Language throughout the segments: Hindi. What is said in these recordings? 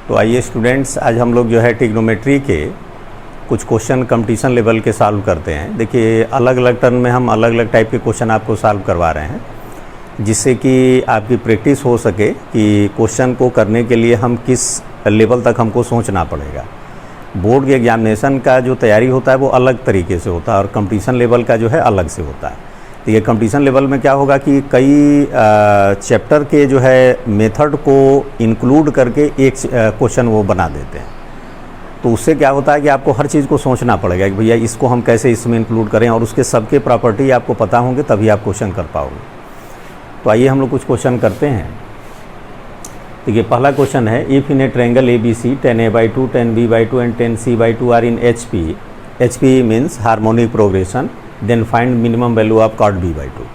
तो आइए स्टूडेंट्स, आज हम लोग जो है ट्रिग्नोमेट्री के कुछ क्वेश्चन कंपटीशन लेवल के सॉल्व करते हैं। देखिए, अलग अलग टर्न में हम अलग अलग टाइप के क्वेश्चन आपको सॉल्व करवा रहे हैं, जिससे कि आपकी प्रैक्टिस हो सके कि क्वेश्चन को करने के लिए हम किस लेवल तक हमको सोचना पड़ेगा। बोर्ड के एग्जामिनेशन का जो तैयारी होता है वो अलग तरीके से होता है और कंपटीशन लेवल का जो है अलग से होता है। तो ये कंपटीशन लेवल में क्या होगा कि कई चैप्टर के जो है मेथड को इंक्लूड करके एक क्वेश्चन वो बना देते हैं। तो उससे क्या होता है कि आपको हर चीज़ को सोचना पड़ेगा कि भैया इसको हम कैसे इसमें इंक्लूड करें, और उसके सबके प्रॉपर्टी आपको पता होंगे तभी आप क्वेश्चन कर पाओगे। तो आइए हम लोग कुछ क्वेश्चन करते हैं। देखिए, पहला क्वेश्चन है, if in a triangle ABC 10a/2 10b/2 and 10c/2 are in HP means harmonic progression, then find minimum value of cot B/2।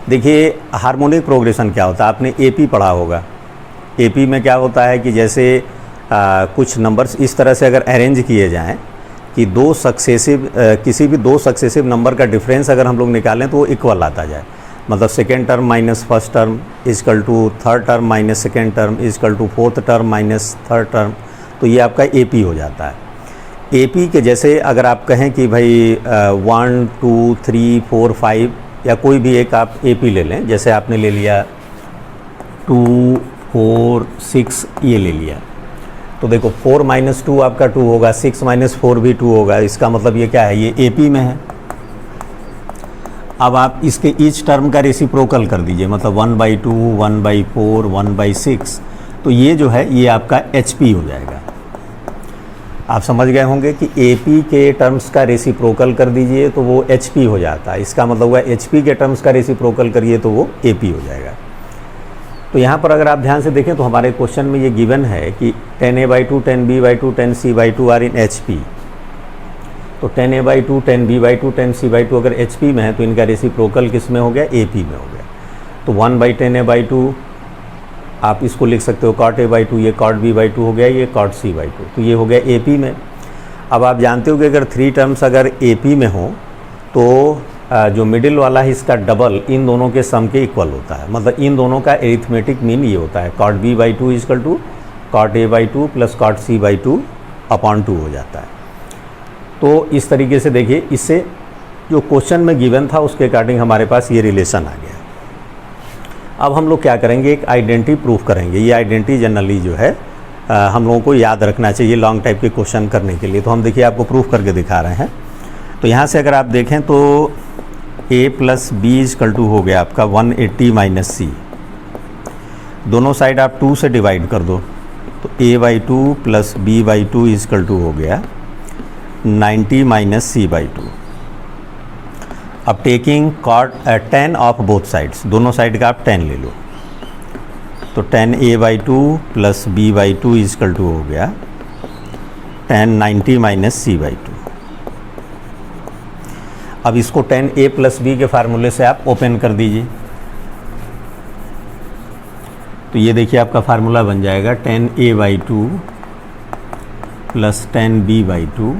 देखिए, हार्मोनिक प्रोग्रेशन क्या होता है, आपने AP पढ़ा होगा। AP में क्या होता है कि जैसे कुछ नंबर्स इस तरह से अगर अरेंज किए जाएं कि किसी भी दो सक्सेसिव नंबर का डिफरेंस अगर हम लोग निकालें तो वो इक्वल आता जाए। मतलब second term minus first term is equal to third term minus second term is equal to fourth term minus third term, तो ये आपका AP हो जाता है। AP के जैसे अगर आप कहें कि भाई 1 2 3 4 5 या कोई भी एक आप AP ले लें, जैसे आपने ले लिया 2 4 6 ये ले लिया, तो देखो 4 - 2 आपका 2 होगा, 6 - 4 भी 2 होगा। इसका मतलब ये क्या है, ये AP में है। अब आप इसके ईच टर्म का रेसिप्रोकल कर दीजिए, मतलब 1/2 1/4 1/6, तो ये जो है ये आपका HP हो जाएगा। आप समझ गए होंगे कि AP के टर्म्स का रेसिप्रोकल कर दीजिए तो वो HP हो जाता है। इसका मतलब हुआ HP के टर्म्स का रेसिप्रोकल करिए तो वो AP हो जाएगा। तो यहाँ पर अगर आप ध्यान से देखें तो हमारे क्वेश्चन में ये गिवन है कि 10a/2 10b/2 10c/2 are in HP। तो 10a/2 10b/2 10c/2 अगर HP में है तो इनका रेसिप्रोकल किस में हो गया, AP में हो गया। तो 1/10a/2 आप इसको लिख सकते हो cot a/2, ये cot b/2 हो गया, ये cot c/2, तो ये हो गया AP में। अब आप जानते हो कि अगर 3 टर्म्स अगर AP में हो तो जो मिडिल वाला है इसका डबल इन दोनों के सम के इक्वल होता है। मतलब इन दोनों का एरिथमेटिक मीन ये होता है, cot b/2 is equal to cot a/2 plus cot c/2 upon 2 हो जाता है। तो इस तरीके से देखिए, इससे जो क्वेश्चन में गिवन था उसके अकॉर्डिंग हमारे पास ये रिलेशन आ गया। अब हम लोग क्या करेंगे, एक आइडेंटिटी प्रूफ करेंगे। ये आइडेंटिटी जनरली जो है हम लोगों को याद रखना चाहिए लॉन्ग टाइप के क्वेश्चन करने के लिए। तो हम देखिए आपको प्रूफ करके दिखा रहे हैं। तो यहाँ से अगर आप देखें तो A + B इजकल टू हो गया आपका 180 - C। दोनों साइड आप 2 से डिवाइड कर दो, तो A/2 plus B/2 is equal to हो गया 90 - C/2। अब taking cot 10 of both sides, दोनों साइड का आप 10 ले लो, तो 10a/2 plus B/2 is equal to हो गया 10 90 - C/2। अब इसको 10a + B के फार्मूले से आप ओपन कर दीजिए, तो ये देखिए आपका फार्मूला बन जाएगा 10a/2 plus 10b/2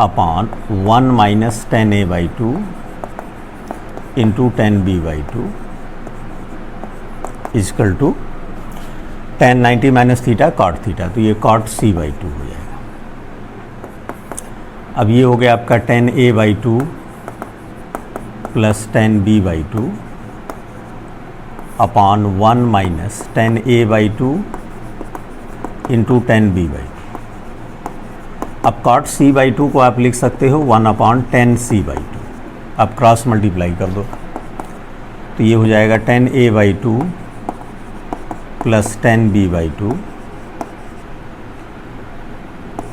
upon 1 - 10a/2 into 10b/2 is equal to 10 90 - theta cot theta, तो ये cot c/2 हो जाएगा। अब ये हो गया आपका 10a/2 plus 10b/2 upon 1 - 10a/2 into 10b/2। अब cot c/2 को आप लिख सकते हो 1/10c/2। अब क्रॉस मल्टीप्लाई कर दो, तो ये हो जाएगा 10a/2 plus 10b/2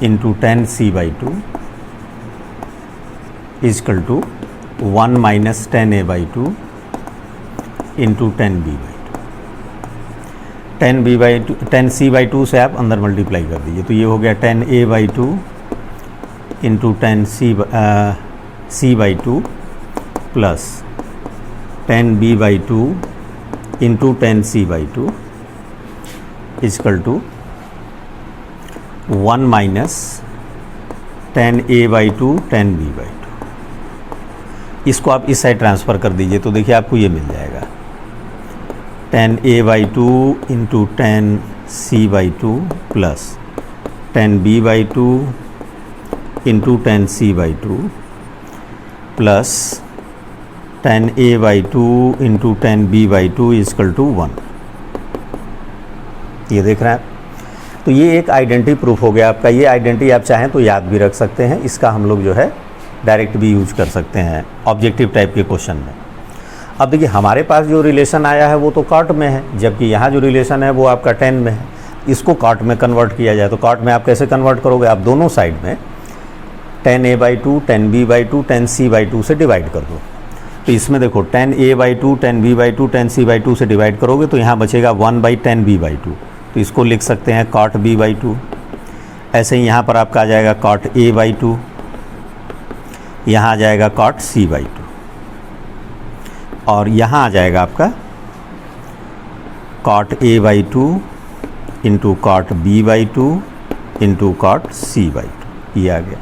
into 10c/2 is equal to 1 - 10a/2 into 10b/2। 10c/2 से आप अंदर मल्टीप्लाई कर दीजिए, तो ये हो गया 10a/2 into 10c/2 plus 10b/2 into 10c/2 is equal to 1 - 10a/2 10b/2। इसको आप इस साइड ट्रांसफ़र कर दीजिए, तो देखिए आपको ये मिल जाएगा 10a/2 into 10 C by two plus 10b by two into 10c by two plus 10a by two into 10b by two is equal to 1। ये देख रहे हैं आप। तो ये एक आइडेंटिटी प्रूफ हो गया आपका। ये आइडेंटिटी आप चाहें तो याद भी रख सकते हैं, इसका हम लोग जो है डायरेक्ट भी यूज कर सकते हैं ऑब्जेक्टिव टाइप के क्वेश्चन में। अब देखिए हमारे पास जो रिलेशन आया है वो तो कॉट में है, जबकि यहाँ जो रिलेशन है वो आपका 10 में है। इसको कॉट में कन्वर्ट किया जाए तो कॉट में आप कैसे कन्वर्ट करोगे, आप दोनों साइड में 10a by two 10b by two 10c by to से डिवाइड कर दो। तो इसमें देखो 10a by two 10b by two 10c by to से डिवाइड करोगे तो यहाँ बचेगा 1 बाई 10b बाई टू। तो इसको लिख सकते हैं कॉट b बाई टू। ऐसे ही यहाँ पर आपका आ जाएगा कॉट a बाई टू, यहाँ आ जाएगा कॉट c बाई टू, और यहाँ आ जाएगा आपका cot a by two into cot b by two into cot c by two. ये आ गया।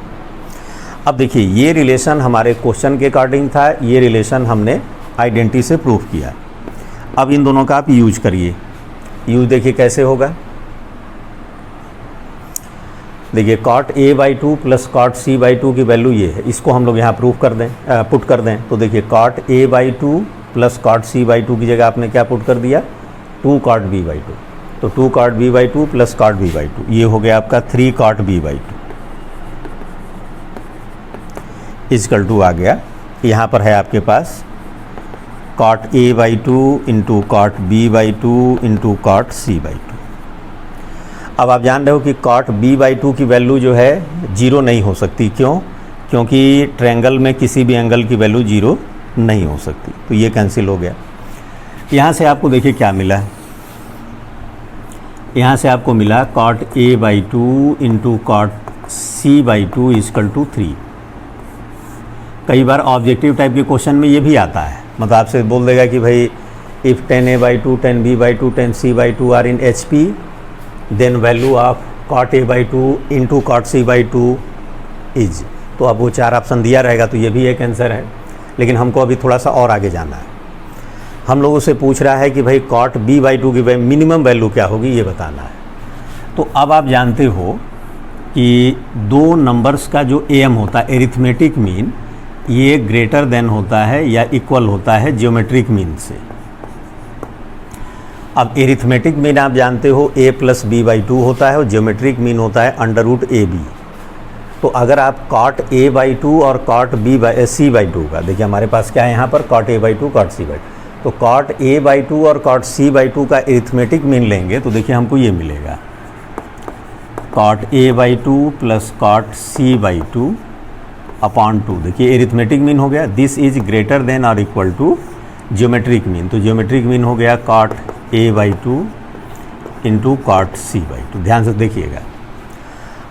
अब देखिए ये रिलेशन हमारे क्वेश्चन के अकॉर्डिंग था, ये रिलेशन हमने आइडेंटिटी से प्रूफ किया। अब इन दोनों का आप यूज करिए। यूज देखिए कैसे होगा। देखिए cot a by two plus cot c by two की वैल्यू ये है, इसको हम लोग यहाँ प्रूफ कर दें, पुट कर दें। तो देखिए cot a by two plus cot c by two की जगह आपने क्या पुट कर दिया, 2 कॉट b बाई टू। तो 2 cot b by two plus cot b by two, ये हो गया आपका 3 cot b by two is equal to आ गया। यहाँ पर है आपके पास cot a by two into cot b by two into cot c by two. अब आप जान रहे हो कि कॉट b बाई टू की वैल्यू जो है 0 नहीं हो सकती। क्यों? क्योंकि ट्रायंगल में किसी भी एंगल की वैल्यू 0 नहीं हो सकती। तो ये कैंसिल हो गया। यहाँ से आपको देखिए क्या मिला है, यहाँ से आपको मिला cot a by two into cot c by two is equal to 3। कई बार ऑब्जेक्टिव टाइप के क्वेश्चन में ये भी आता है, मतलब आपसे बोल देगा कि भाई if 10a by two 10b by two 10c by two are in HP then value of cot a by two into cot c by two is. तो अब वो 4 ऑप्शन दिया रहेगा, तो ये भी एक आंसर है। लेकिन हमको अभी थोड़ा सा और आगे जाना है। हम लोगों से पूछ रहा है कि भाई कॉट b बाई टू की मिनिमम वैल्यू क्या होगी, ये बताना है। तो अब आप जानते हो कि दो नंबर्स का जो AM होता है एरिथमेटिक मीन, ये ग्रेटर देन होता है या इक्वल होता है ज्योमेट्रिक मीन से। अब एरिथमेटिक मीन आप जानते हो a plus b by to होता है और ज्योमेट्रिक मीन होता है अंडर रूट AB। तो अगर आप कॉट a बाई टू और कॉट c बाई टू का, देखिए हमारे पास क्या है यहाँ पर cot a by two cot c by two, तो कॉट a बाई टू और कॉट c बाई टू का एरिथमेटिक मीन लेंगे तो देखिए हमको ये मिलेगा cot a by two plus cot c by two upon 2। देखिए एरिथमेटिक मीन हो गया दिस इज ग्रेटर देन और इक्वल टू ज्योमेट्रिक मीन। तो ज्योमेट्रिक मीन हो गया cot a by two into cot c by two. ध्यान से देखिएगा।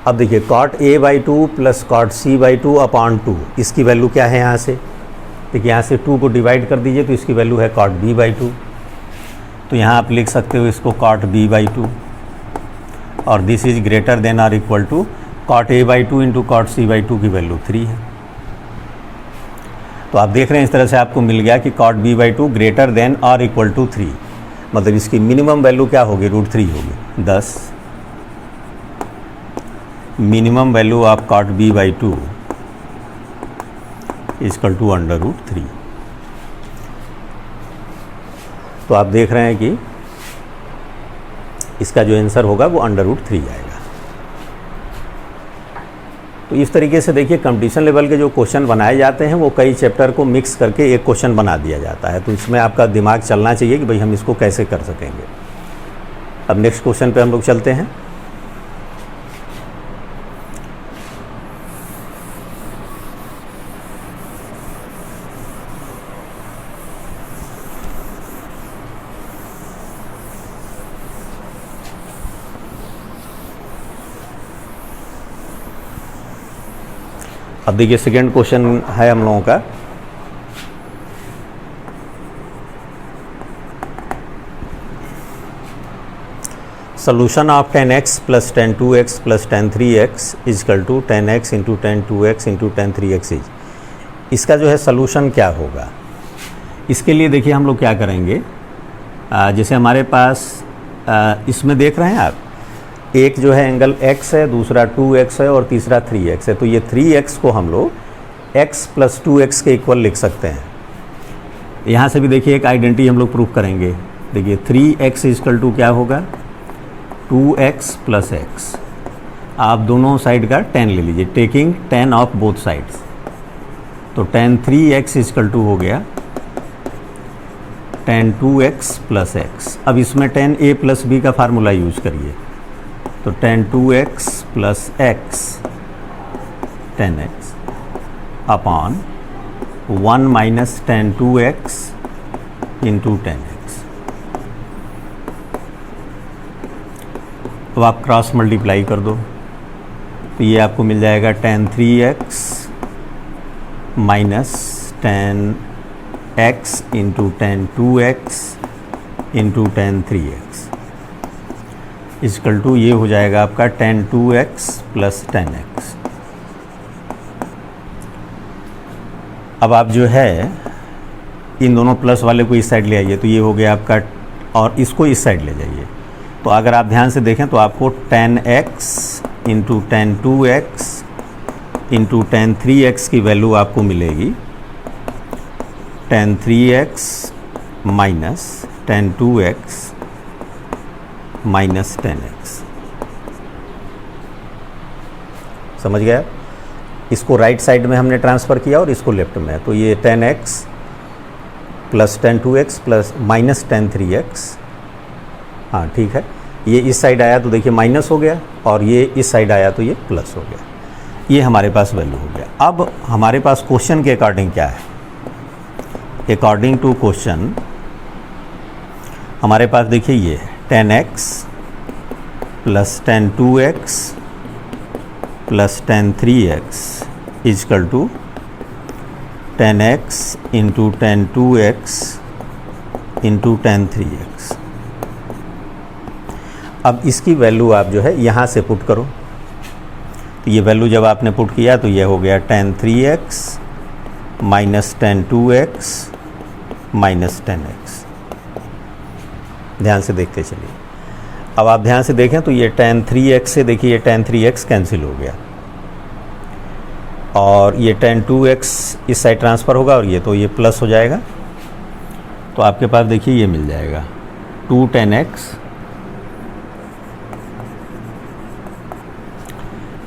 अब देखिए cot a by two plus cot c by two upon 2, इसकी वैल्यू क्या है यहाँ से, देखिए यहाँ से 2 को डिवाइड कर दीजिए तो इसकी वैल्यू है कॉट b बाई टू। तो यहाँ आप लिख सकते हो इसको कॉट b बाई टू, और दिस इज ग्रेटर देन और equal to cot a by two into cot c by two की वैल्यू 3 है। तो आप देख रहे हैं इस तरह से आपको मिल गया कि cot b by two greater than और इक्वल टू 3, मतलब इसकी मिनिमम वैल्यू क्या होगी, √3 होगी 10। Minimum value of cot b by two is equal to √3। तो आप देख रहे हैं कि इसका जो आंसर होगा वो √3 आएगा। तो इस तरीके से देखिए कंपटीशन लेवल के जो क्वेश्चन बनाए जाते हैं वो कई चैप्टर को मिक्स करके एक क्वेश्चन बना दिया जाता है। तो इसमें आपका दिमाग चलना चाहिए कि भाई हम इसको कैसे कर सकेंगे। अब नेक्स्ट क्वेश्चन पे हम लोग चलते हैं। अब देखिए सेकेंड क्वेश्चन है हम लोगों का, solution of 10x plus 10(2x) plus 10(3x) is equal to 10x into 10(2x) into 10(3x) is. इसका जो है सोल्यूशन क्या होगा, इसके लिए देखिए हम लोग क्या करेंगे। जैसे हमारे पास इसमें देख रहे हैं आप, एक जो है एंगल x है, दूसरा 2x है और तीसरा 3x है। तो ये 3x को हम लोग x + 2x के इक्वल लिख सकते हैं। यहाँ से भी देखिए एक आइडेंटिटी हम लोग प्रूफ करेंगे। देखिए 3x = क्या होगा, 2x + x। आप दोनों साइड का tan ले लीजिए, taking tan of both sides. तो tan 3x = हो गया tan 2x + x। अब इसमें tan a + b का फार्मूला यूज करिए। तो tan 2x + x tan x upon 1 - tan 2x × tan x। अब आप क्रॉस मल्टीप्लाई कर दो तो ये आपको मिल जाएगा tan 3x - tan x × tan 2x × tan 3x = ये हो जाएगा आपका tan 2x + tan x। अब आप जो है इन दोनों प्लस वाले को इस साइड ले आइए, तो ये हो गया आपका, और इसको इस साइड ले जाइए। तो अगर आप ध्यान से देखें तो आपको tan x × tan 2x × tan 3x की वैल्यू आपको मिलेगी tan 3x - tan 2x - tan x। समझ गया? इसको राइट साइड में हमने ट्रांसफ़र किया और इसको लेफ्ट में। तो ये tan x + tan 2x - tan 3x। हाँ ठीक है, ये इस साइड आया तो देखिए माइनस हो गया, और ये इस साइड आया तो ये प्लस हो गया। ये हमारे पास वैल्यू हो गया। अब हमारे पास क्वेश्चन के अकॉर्डिंग क्या है, अकॉर्डिंग टू क्वेश्चन हमारे पास देखिए ये है tan x + tan 2x + tan 3x = tan x × tan 2x × tan 3x। अब इसकी वैल्यू आप जो है यहाँ से पुट करो। तो ये वैल्यू जब आपने पुट किया तो ये हो गया tan 3x - tan 2x - tan x। ध्यान से देखते चलिए। अब आप ध्यान से देखें तो ये tan 3x से देखिए ये tan 3x कैंसिल हो गया, और ये tan 2x इस साइड ट्रांसफ़र होगा, और ये तो ये प्लस हो जाएगा। तो आपके पास देखिए ये मिल जाएगा 2 tan x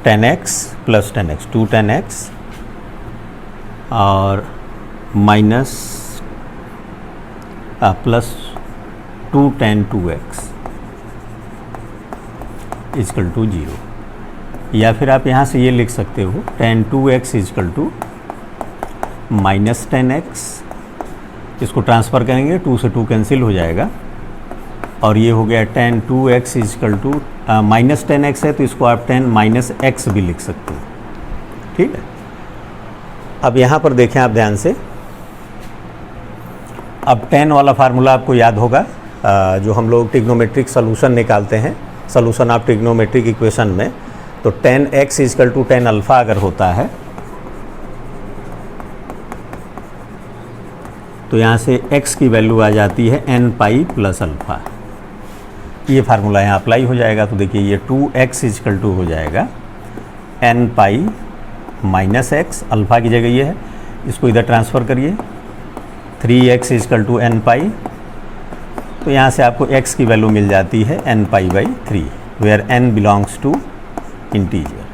+ tan x 2 tan x और माइनस प्लस 2 tan 2x = 0। या फिर आप यहाँ से ये लिख सकते हो tan 2x = -tan x। इसको ट्रांसफ़र करेंगे, 2 से 2 कैंसिल हो जाएगा, और ये हो गया tan 2x = -tan x है तो इसको आप tan - x भी लिख सकते हो। ठीक है, अब यहाँ पर देखें आप ध्यान से। अब tan वाला फार्मूला आपको याद होगा, जो हम लोग ट्रिग्नोमेट्रिक सॉल्यूशन निकालते हैं, सॉल्यूशन ऑफ ट्रिग्नोमेट्रिक इक्वेशन में। तो tan x = tan अल्फ़ा अगर होता है तो यहाँ से x की वैल्यू आ जाती है n पाई + अल्फ़ा। ये फार्मूला यहाँ अप्लाई हो जाएगा। तो देखिए ये 2x = हो जाएगा n पाई - x, अल्फ़ा की जगह ये है, इसको इधर ट्रांसफ़र करिए 3x = n पाई। तो यहाँ से आपको x की वैल्यू मिल जाती है n पाई/3, where n belongs to integer.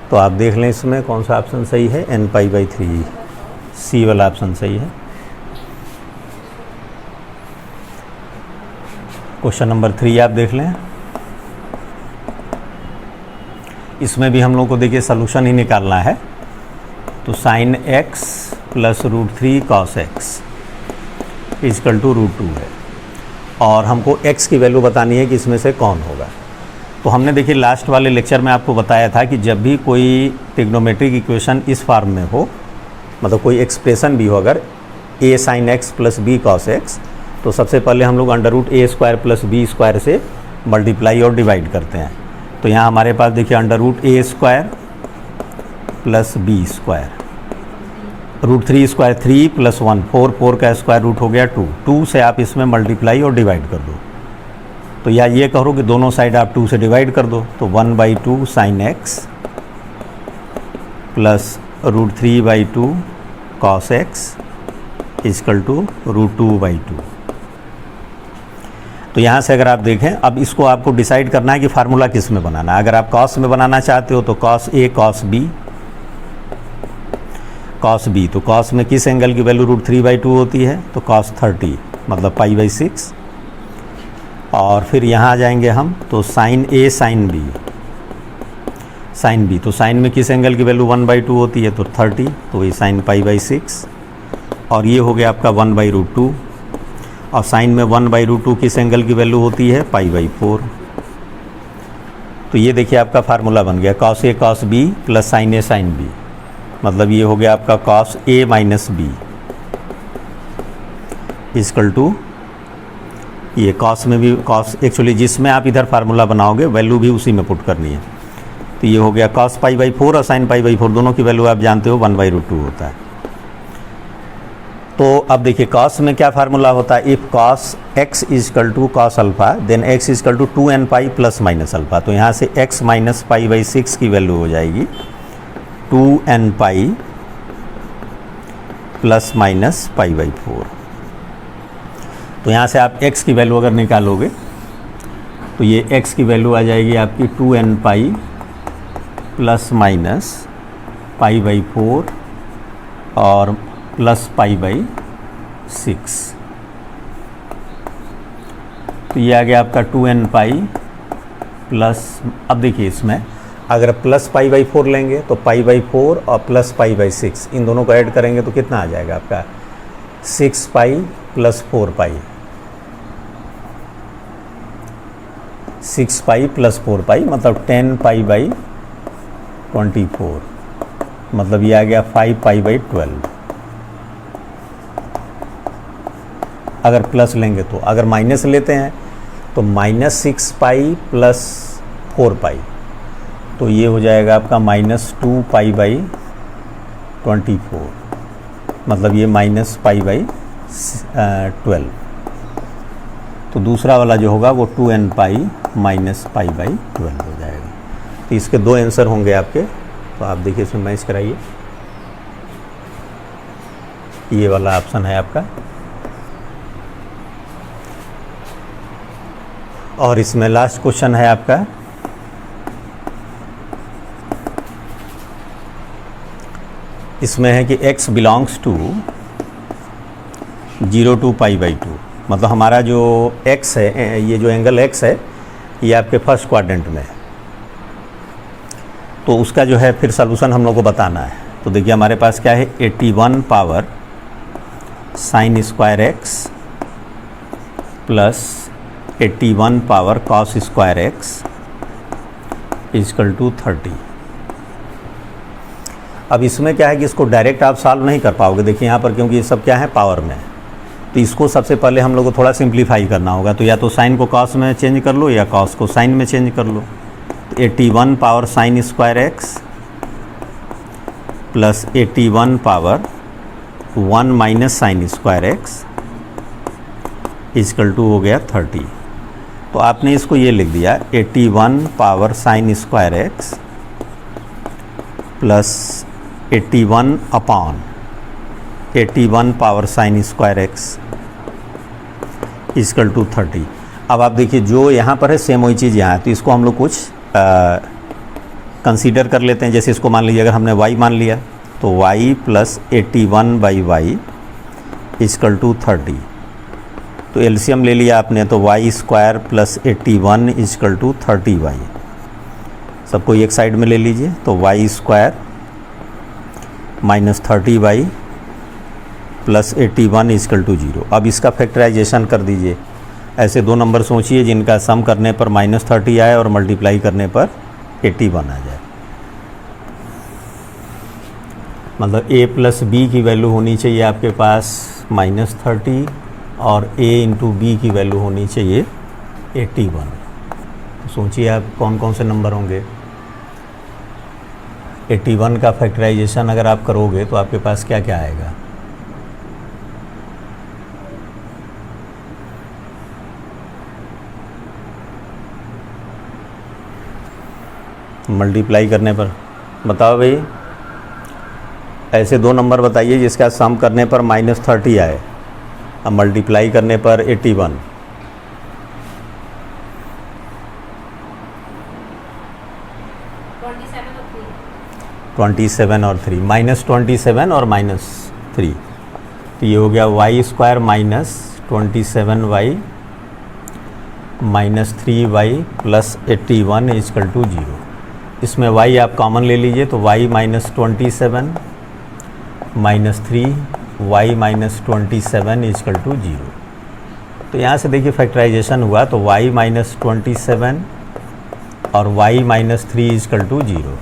तो आप देख लें इसमें कौन सा ऑप्शन सही है, n पाई/3, सी वाला ऑप्शन सही है। क्वेश्चन नंबर 3 आप देख लें। इसमें भी हम लोग को देखिए सलूशन ही निकालना है। तो sin x + √3 cos x = √2 है, और हमको x की वैल्यू बतानी है कि इसमें से कौन होगा। तो हमने देखिए लास्ट वाले लेक्चर में आपको बताया था कि जब भी कोई ट्रिग्नोमेट्रिक इक्वेशन इस फॉर्म में हो, मतलब कोई एक्सप्रेशन भी हो, अगर a sin x + b cos x, तो सबसे पहले हम लोग √a² + b² से मल्टीप्लाई और डिवाइड करते हैं। तो यहाँ हमारे पास देखिए √a² + b², √3² 3 + 1 4, 4 का स्क्वायर रूट हो गया 2, 2 से आप इसमें मल्टीप्लाई और डिवाइड कर दो। तो या ये करो कि दोनों साइड आप 2 से डिवाइड कर दो, तो 1/2 sine x plus √3/2 cos x is equal to √2/2। तो यहाँ से अगर आप देखें, अब इसको आपको डिसाइड करना है कि फार्मूला किस में बनाना है। अगर आप कॉस में बनाना चाहते हो तो कॉस ए कॉस बी, तो कॉस में किस एंगल की वैल्यू √3/2 होती है, तो कॉस 30 मतलब π/6। और फिर यहाँ आ जाएंगे हम, तो साइन ए साइन बी, तो साइन में किस एंगल की वैल्यू 1/2 होती है, तो 30, तो ये साइन π/6। और ये हो गया आपका 1/√2, और साइन में 1/√2 किस एंगल की वैल्यू होती है, π/4। तो ये देखिए आपका फार्मूला बन गया, cos A cos B plus sine A sine B, मतलब ये हो गया आपका cos A minus B is equal to, ये कॉस में भी कॉस, एक्चुअली जिसमें आप इधर फार्मूला बनाओगे वैल्यू भी उसी में पुट करनी है। तो ये हो गया कॉस π/4 और साइन π/4 दोनों की वैल्यू आप जानते हो 1/√2 होता है। तो अब देखिए कॉस में क्या फार्मूला होता है, if cos x is equal to cos alpha then x is equal to 2nπ plus minus alpha. तो यहाँ से x माइनस π/6 की वैल्यू हो जाएगी 2nπ प्लस माइनस π/4। तो यहाँ से आप x की वैल्यू अगर निकालोगे तो ये x की वैल्यू आ जाएगी आपकी 2nπ प्लस माइनस π/4 और प्लस π/6। तो ये आ गया आपका 2nπ प्लस, अब देखिए इसमें अगर प्लस π/4 लेंगे तो π/4 और प्लस π/6 इन दोनों को ऐड करेंगे तो कितना आ जाएगा आपका 6π प्लस 4π, 6π प्लस 4π मतलब 10π/24, मतलब ये आ गया 5π/12। अगर प्लस लेंगे तो, अगर माइनस लेते हैं तो -6π प्लस 4π, तो ये हो जाएगा आपका -2π/24, मतलब ये -π/12। तो दूसरा वाला जो होगा वो 2nπ माइनस π/12 हो जाएगा। तो इसके दो आंसर होंगे आपके, तो आप देखिए इसमें मैच कराइए। ये वाला ऑप्शन है आपका, और इसमें लास्ट क्वेश्चन है आपका, इसमें है कि x बिलोंग्स टू 0 to π/2, मतलब हमारा जो x है, ये जो एंगल x है ये आपके फर्स्ट क्वाड्रेंट में है। तो उसका जो है फिर सलूशन हम लोग को बताना है। तो देखिए हमारे पास क्या है, 81 power sine square x plus 81 power cos square x is equal to 30। अब इसमें क्या है कि इसको डायरेक्ट आप सॉल्व नहीं कर पाओगे, देखिए यहाँ पर, क्योंकि ये सब क्या है पावर में। तो इसको सबसे पहले हम लोग को थोड़ा सिंप्लीफाई करना होगा। तो या तो साइन को कॉस में चेंज कर लो या कॉस को साइन में चेंज कर लो। तो 81 power sine square x plus 81 power 1 minus sine square x is equal to हो गया 30। तो आपने इसको ये लिख दिया 81 power sine square x plus 81 upon 81 power sine square x is equal to 30। अब आप देखिए जो यहाँ पर है सेम वही चीज़ यहाँ है, तो इसको हम लोग कुछ कंसीडर कर लेते हैं। जैसे इसको मान लीजिए अगर हमने y मान लिया तो y plus 81/y is equal to 30। तो एलसीएम ले लिया आपने, तो y square plus 81 is equal to 30y। सबको एक साइड में ले लीजिए, तो y square minus 30y plus 81 is equal to 0। अब इसका फैक्टराइजेशन कर दीजिए। ऐसे दो नंबर सोचिए जिनका सम करने पर -30 आए और मल्टीप्लाई करने पर 81 आ जाए। मतलब a प्लस बी की वैल्यू होनी चाहिए आपके पास -30 और a इंटू बी की वैल्यू होनी चाहिए 81। तो सोचिए आप कौन कौन से नंबर होंगे। 81 का फैक्टराइजेशन अगर आप करोगे तो आपके पास क्या क्या आएगा, मल्टीप्लाई करने पर बताओ भाई, ऐसे दो नंबर बताइए जिसका सम करने पर -30 आए, अब मल्टीप्लाई करने पर 81। 27 और 3, -27 और -3, तो ये हो गया y² -27y -3y + 81 = 0। इसमें y आप कॉमन ले लीजिए तो y - 27 -3 y - 27 = 0। तो यहाँ से देखिए फैक्टराइजेशन हुआ तो y - 27 और y - 3 = 0।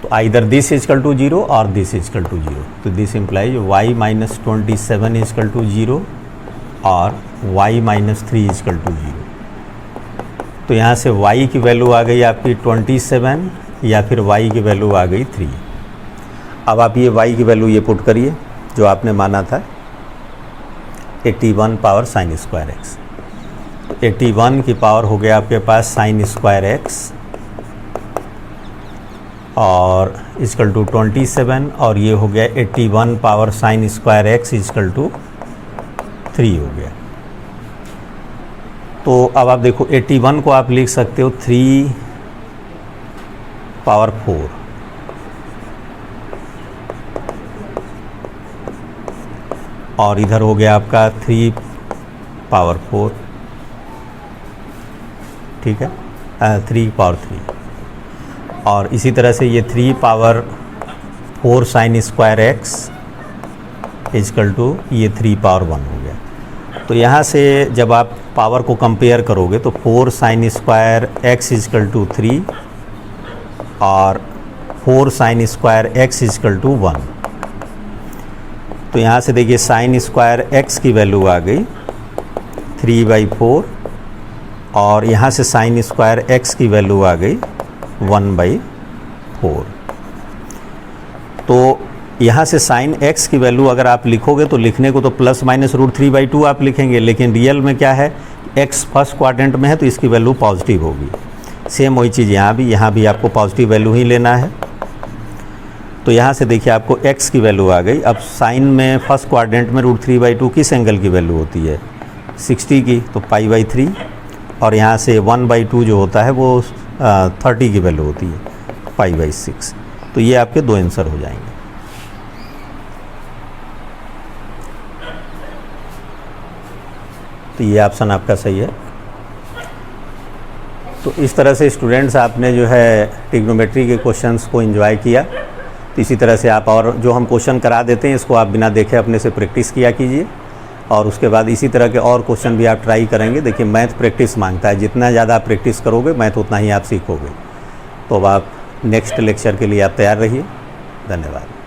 तो आइदर दिस = 0 और दिस = 0, तो दिस इम्प्लाइज y - 27 = 0 और y - 3 = 0। तो यहाँ से y की वैल्यू आ गई आपकी 27 या फिर y की वैल्यू आ गई 3। अब आप ये y की वैल्यू ये पुट करिए जो आपने माना था 81 पावर sin² x। तो 81 की पावर हो गया आपके पास sin² x और = 27 और ये हो गया 81 पावर sin² x = 3 हो गया। तो अब आप देखो 81 को आप लिख सकते हो 3 पावर 4 और इधर हो गया आपका 3 पावर 4, ठीक है, 3 पावर 3 और इसी तरह से ये 3 पावर 4 sin² x = ये 3 पावर 1 हो गया। तो यहाँ से जब आप पावर को कंपेयर करोगे तो 4 sin² x = 3 और 4 sin² x = 1। तो यहाँ से देखिए sin² x की वैल्यू आ गई 3/4 और यहाँ से sin² x की वैल्यू आ गई 1/4। तो यहाँ से sin x की वैल्यू अगर आप लिखोगे तो लिखने को तो ±√3/2 आप लिखेंगे, लेकिन रियल में क्या है x फर्स्ट क्वाड्रेंट में है तो इसकी वैल्यू पॉजिटिव होगी। सेम वही चीज़ यहाँ भी आपको पॉजिटिव वैल्यू ही लेना है। तो यहाँ से देखिए आपको x की वैल्यू आ गई। अब साइन में फर्स्ट क्वाड्रेंट में √3/2 किस एंगल की वैल्यू होती है 60 की, तो π/3 और यहाँ से 1/2 जो होता है वो 30 की वैल्यू होती है π/6। तो ये आपके दो आंसर हो जाएंगे। तो ये ऑप्शन आपका सही है। तो इस तरह से स्टूडेंट्स आपने जो है ट्रिग्नोमेट्री के क्वेश्चंस को एंजॉय किया। तो इसी तरह से आप और जो हम क्वेश्चन करा देते हैं इसको आप बिना देखे अपने से प्रैक्टिस किया कीजिए और उसके बाद इसी तरह के और क्वेश्चन भी आप ट्राई करेंगे। देखिए मैथ प्रैक्टिस मांगता है, जितना ज़्यादा आप प्रैक्टिस करोगे मैथ उतना ही आप सीखोगे। तो अब आप नेक्स्ट लेक्चर के लिए आप तैयार रहिए। धन्यवाद।